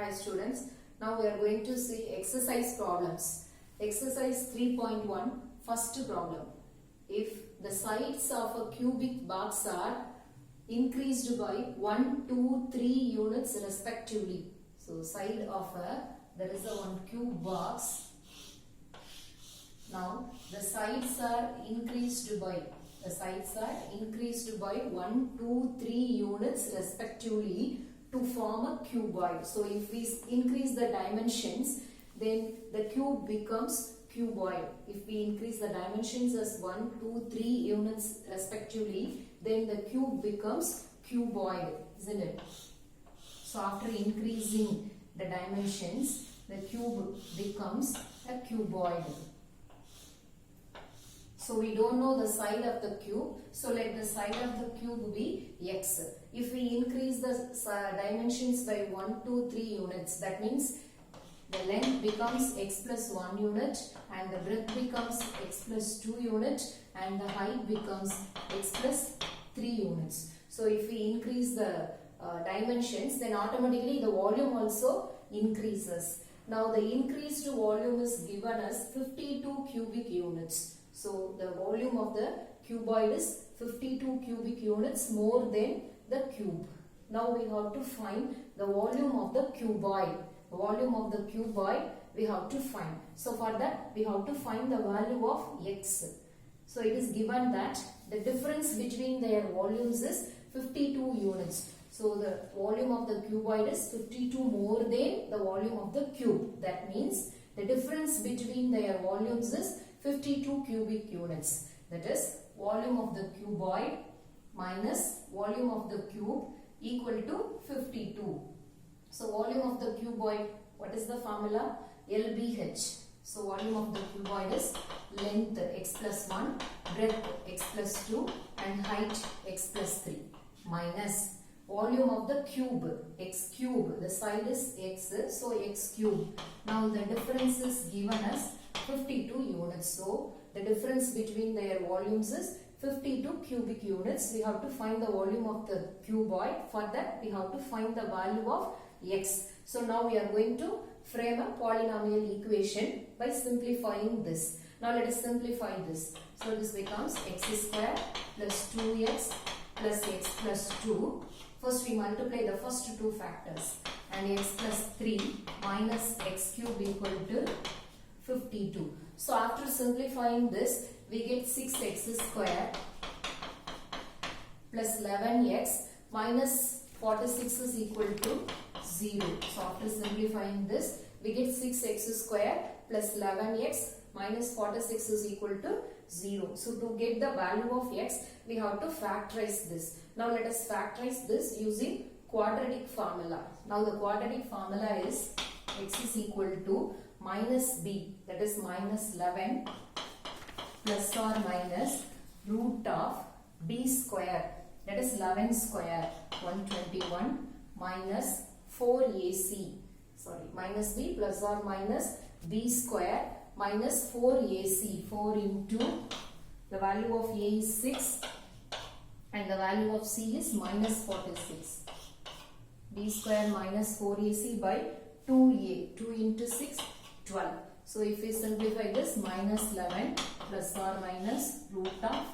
Hi students, now we are going to see exercise problems. Exercise 3.1, first problem. If the sides of a cubic box are increased by 1, 2, 3 units respectively. So side of there is a one cube box. Now the sides are increased by 1, 2, 3 units respectively to form a cuboid. So if we increase the dimensions, then the cube becomes cuboid. If we increase the dimensions as 1, 2, 3 units respectively, then the cube becomes cuboid, isn't it? So after increasing the dimensions, the cube becomes a cuboid. So we don't know the side of the cube. So let the side of the cube be x. If we increase the dimensions by 1, 2, 3 units, that means the length becomes x plus 1 unit and the breadth becomes x plus 2 unit and the height becomes x plus 3 units. So if we increase the dimensions, then automatically the volume also increases. Now the increased volume is given as 52 cubic units. So the volume of the cuboid is 52 cubic units more than the cube. Now we have to find the volume of the cuboid. The volume of the cuboid we have to find. So for that we have to find the value of x. So it is given that the difference between their volumes is 52 units. So the volume of the cuboid is 52 more than the volume of the cube. That means the difference between their volumes is 52 cubic units. That is volume of the cuboid minus volume of the cube equal to 52. So volume of the cuboid, what is the formula? LBH. So volume of the cuboid is length x plus 1, breadth x plus 2 and height x plus 3 minus volume of the cube, x cube, the side is x, so x cube. Now the difference is given as 52 units. So the difference between their volumes is 52 cubic units. We have to find the volume of the cuboid. For that we have to find the value of x. So now we are going to frame a polynomial equation by simplifying this. Now let us simplify this. So this becomes x square plus 2x plus x plus 2. First we multiply the first two factors and x plus 3 minus x cube equal to 52. So after simplifying this, we get 6x square plus 11x minus 46 is equal to 0. So after simplifying this, we get 6x square plus 11x minus 46 is equal to 0. So to get the value of x, we have to factorize this. Now let us factorize this using quadratic formula. Now the quadratic formula is x is equal to minus b, that is minus 11 plus or minus root of b square, that is 11 square 121 minus 4ac, minus b plus or minus b square minus 4ac, 4 into the value of a is 6 and the value of c is minus 46. b square minus 4ac by 2a, 2 into 6, 12. So if we simplify this, minus 11 plus or minus root of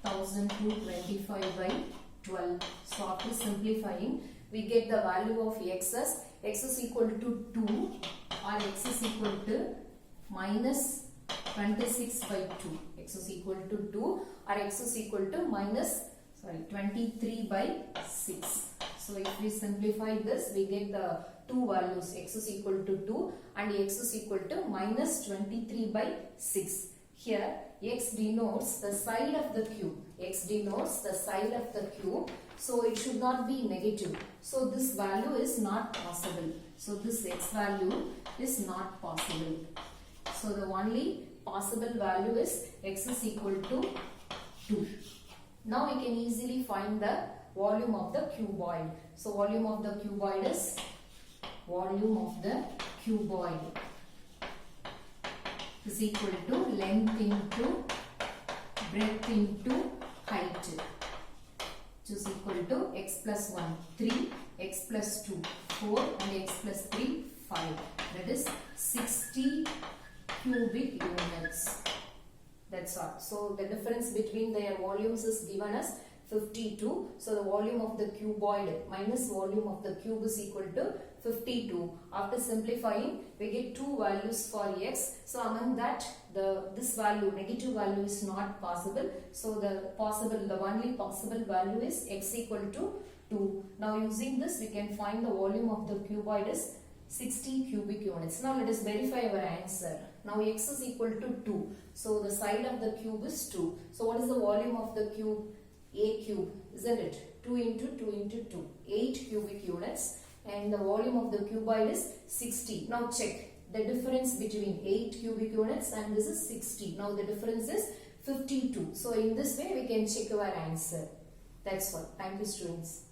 1225 by 12. So after simplifying, we get the value of x as x is equal to 2 or x is equal to minus 26 by 2. X is equal to 2 or x is equal to minus 23 by 6. So if we simplify this, we get the two values, x is equal to 2 and x is equal to minus 23 by 6. Here x denotes the side of the cube. X denotes the side of the cube. So it should not be negative. So this value is not possible. So this x value is not possible. So the only possible value is x is equal to 2. Now we can easily find the volume of the cuboid. So volume of the cuboid is is equal to length into breadth into height. which is equal to x plus 1, 3, x plus 2, 4 and x plus 3, 5. That is 60 cubic units. That's all. So the difference between their volumes is given as 52. So the volume of the cuboid minus volume of the cube is equal to 52. After simplifying, we get two values for x. So among that, this value, negative value, is not possible. So the only possible value is x equal to 2. Now using this, we can find the volume of the cuboid is 60 cubic units. Now let us verify our answer. Now x is equal to 2. So the side of the cube is 2. So what is the volume of the cube? A cube, isn't it? 2 into 2 into 2. 8 cubic units. And the volume of the cuboid is 60. Now check the difference between 8 cubic units and this is 60. Now the difference is 52. So in this way we can check our answer. That's all. Thank you, students.